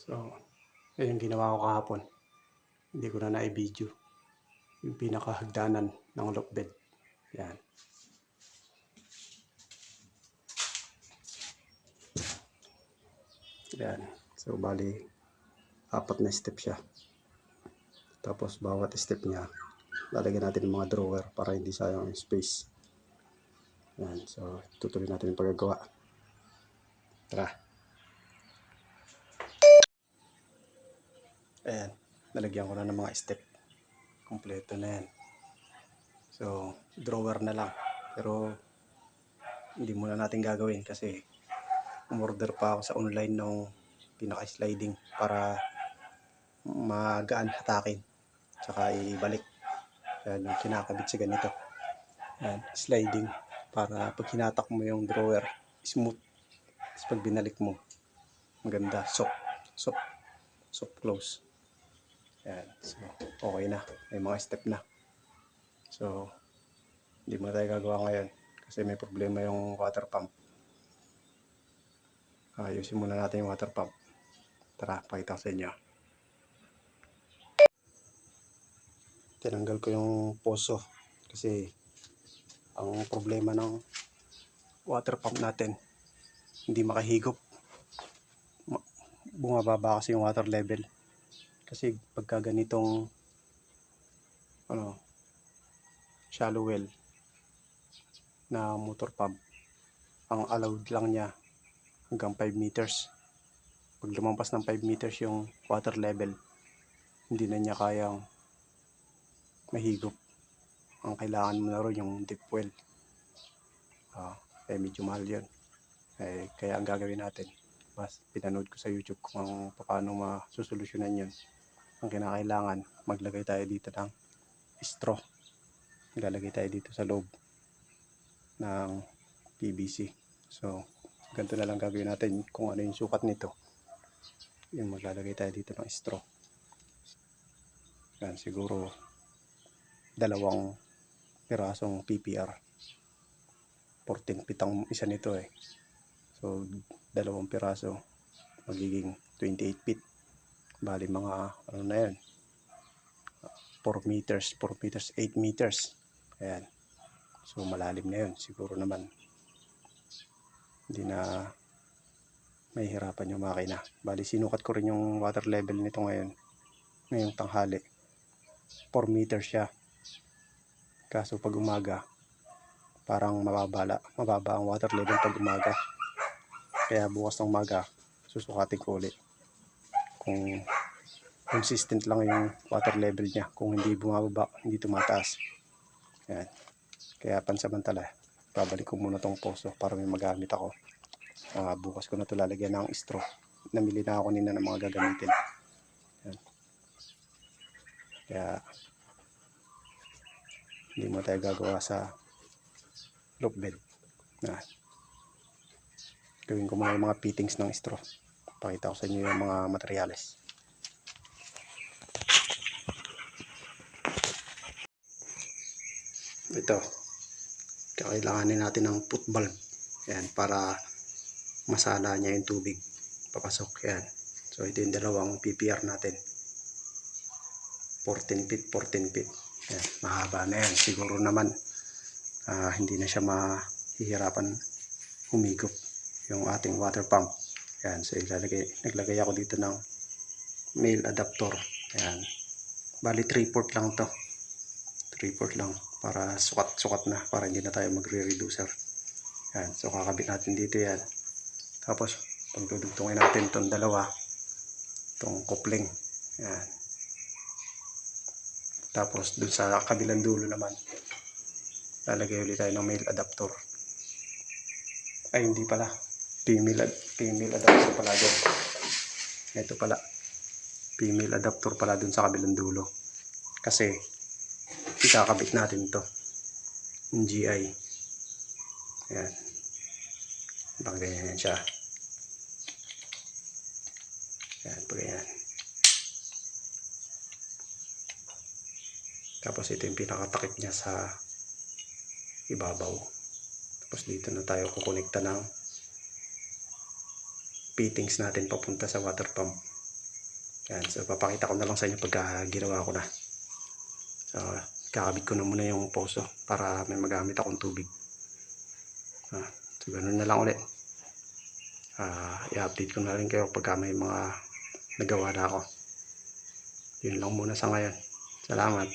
So, yun yung ginawa ko kahapon. Hindi ko na na-video. Yung pinakahagdanan ng lock bed. Yan. Yan. So, bali, 4 na step siya. Tapos, bawat step niya, lalagyan natin ng mga drawer para hindi sayang yung space. Yan. So, tutuloy natin yung paggagawa. Tara. Ayan. Nalagyan ko na ng mga step. Kompleto na yan. So, drawer na lang. Pero, hindi muna natin gagawin kasi umorder pa ako sa online ng pinaka-sliding para magaan hatakin. Tsaka ibalik. Ayan, yung kinakabit sa ganito. Ayan, sliding. Para pag hinatak mo yung drawer, smooth. Tapos pag binalik mo, maganda. Soft close. Ayan, so okay na. May mga step na. So, hindi mo tayo gagawa ngayon kasi may problema yung water pump. Ayusin muna natin yung water pump. Tara, pakita ko sa inyo. Tinanggal ko yung poso kasi ang problema ng water pump natin hindi makahigop. Bumababa kasi yung water level. Kasi pagka ganitong shallow well na motor pump, ang allowed lang niya hanggang 5 meters. Pag lumampas ng 5 meters yung water level, hindi na niya kayang mahigop. Ang kailangan mo na rin yung deep well. Medyo mahal yun. Kaya ang gagawin natin, pinanood ko sa YouTube kung paano masusolusyonan yun. Ang kinakailangan, maglagay tayo dito ng straw. Maglalagay tayo dito sa loob ng PVC. So, ganito na lang gagawin natin kung ano yung sukat nito. Yung maglalagay tayo dito ng straw. Yan, siguro 2 pirasong PPR. 14 feet ang isa nito eh. So, 2 piraso magiging 28 feet. Bali mga ano na yan, 4 meters, 8 meters. Ayan. So, malalim na yun. Siguro naman hindi na may hirapan yung makina. Bali, sinukat ko rin yung water level nito ngayong tanghali. 4 meters siya. Kaso pag umaga, parang mababa ang water level pag umaga. Kaya bukas ng umaga, susukatin ko ulit kung consistent lang yung water level niya, kung hindi bumababa, hindi tumataas. Ayan. Kaya pansamantala, babalik ko muna tong poso para may magamit ako. Bukas ko na ito lalagyan ng straw. Namili na ako nina ng mga gagamitin. Ayan. Kaya hindi mo tayo gagawa sa lock bed. Gawin ko muna yung mga fittings ng straw. Pakita ko sa inyo yung mga materyales. Ito, kakailanganin natin ng foot valve. Ayan, para masala niya yung tubig papasok. Ayan. So ito yung 2 PPR natin. 14 feet. Ayan, mahaba na yan. Siguro naman hindi na siya mahihirapan humigop yung ating water pump. Ayan, so naglagay ako dito ng male adapter. Ayan. Bali 3/4 lang to. 3/4 lang para sukat na, para hindi na tayo magre-reducer. Ayan, so kakabit natin dito yan. Tapos pagdudugtungin natin itong dalawa, itong coupling. Ayan. Tapos dun sa kabilang dulo naman, lalagay ulit tayo ng male adapter. Ay, hindi pala. Female adapter pala dyan. Ito pala. Female adapter pala dun sa kabilang dulo. Kasi, ikakabit natin to. Yung GI. Ayan. Bang ganyan siya. Ayan, pag ganyan. Tapos ito yung pinakatakip niya sa ibabaw. Tapos dito na tayo kukonekta ng fittings natin papunta sa water pump. Yan, so papakita ko na lang sa inyo pagka ginawa ko na. So, kakabit ko na muna yung poso para may magamit akong tubig. So, ganun na lang ulit. I-update ko na rin kayo pagka may mga nagawa na ako. Yun lang muna sa ngayon. Salamat.